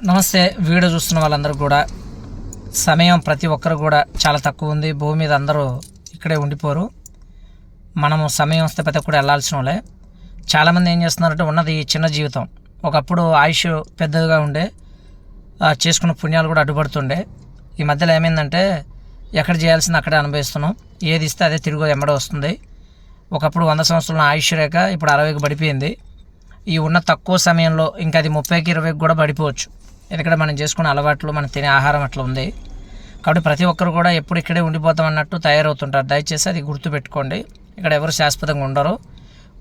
నమస్తే. వీడియో చూస్తున్న వాళ్ళందరూ కూడా సమయం ప్రతి ఒక్కరు కూడా చాలా తక్కువ ఉంది. భూమి మీద అందరూ ఇక్కడే ఉండిపోరు. మనము సమయం వస్తే ప్రతి ఒక్కరు వెళ్ళాల్సిన వాళ్ళే. చాలామంది ఏం చేస్తున్నారంటే ఉన్నది చిన్న జీవితం. ఒకప్పుడు ఆయుష్ పెద్దదిగా ఉండే, చేసుకున్న పుణ్యాలు కూడా అడ్డుపడుతుండే. ఈ మధ్యలో ఏమైందంటే ఎక్కడ చేయాల్సింది అక్కడే అనుభవిస్తున్నాం. ఏది ఇస్తే అదే తిరిగి ఎమ్మడ వస్తుంది. ఒకప్పుడు 100 సంవత్సరాల ఆయుష్ రేఖ ఇప్పుడు 60కి పడిపోయింది. ఈ ఉన్న తక్కువ సమయంలో ఇంకా అది 30కి 20కి కూడా పడిపోవచ్చు. ఎందుకంటే మనం చేసుకునే అలవాట్లు, మనం తినే ఆహారం అట్లా ఉంది. కాబట్టి ప్రతి ఒక్కరు కూడా ఎప్పుడు ఇక్కడే ఉండిపోతాం అన్నట్టు తయారవుతుంటారు. దయచేసి అది గుర్తుపెట్టుకోండి. ఇక్కడ ఎవరు శాశ్వతంగా ఉండరు.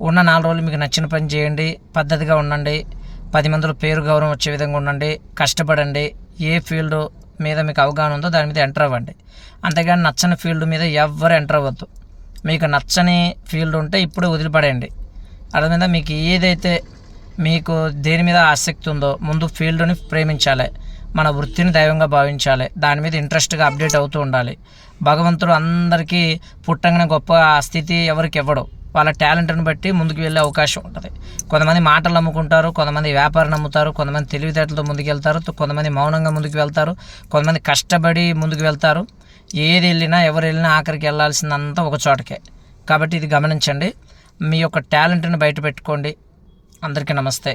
ఉన్న 4 రోజులు మీకు నచ్చిన పని చేయండి, పద్ధతిగా ఉండండి, 10 మందిలో పేరు గౌరవం వచ్చే విధంగా ఉండండి, కష్టపడండి. ఏ ఫీల్డ్ మీద మీకు అవగాహన ఉందో దాని మీద ఎంటర్ అవ్వండి. అంతేగాని నచ్చని ఫీల్డ్ మీద ఎవ్వరు ఎంటర్ అవ్వద్దు. మీకు నచ్చని ఫీల్డ్ ఉంటే ఇప్పుడే వదిలిపడేయండి. అర్థమైందా? మీకు ఏదైతే మీకు దేని మీద ఆసక్తి ఉందో ముందు ఫీల్డ్ని ప్రేమించాలి, మన వృత్తిని దైవంగా భావించాలి, దాని మీద ఇంట్రెస్ట్గా అప్డేట్ అవుతూ ఉండాలి. భగవంతుడు అందరికీ పుట్టంగానే గొప్ప స్థితి ఎవరికి ఇవ్వడు. వాళ్ళ టాలెంట్ని బట్టి ముందుకు వెళ్ళే అవకాశం ఉంటుంది. కొంతమంది మాటలు నమ్ముకుంటారు, కొంతమంది వ్యాపారం నమ్ముతారు, కొంతమంది తెలివితేటలతో ముందుకు వెళ్తారు, కొంతమంది మౌనంగా ముందుకు వెళ్తారు, కొంతమంది కష్టపడి ముందుకు వెళ్తారు. ఏది వెళ్ళినా ఎవరు వెళ్ళినా ఆఖరికి వెళ్ళాల్సిందంతా ఒక చోటకే. కాబట్టి ఇది గమనించండి. మీ యొక్క టాలెంట్ని బయట పెట్టుకోండి. అందరికీ నమస్తే.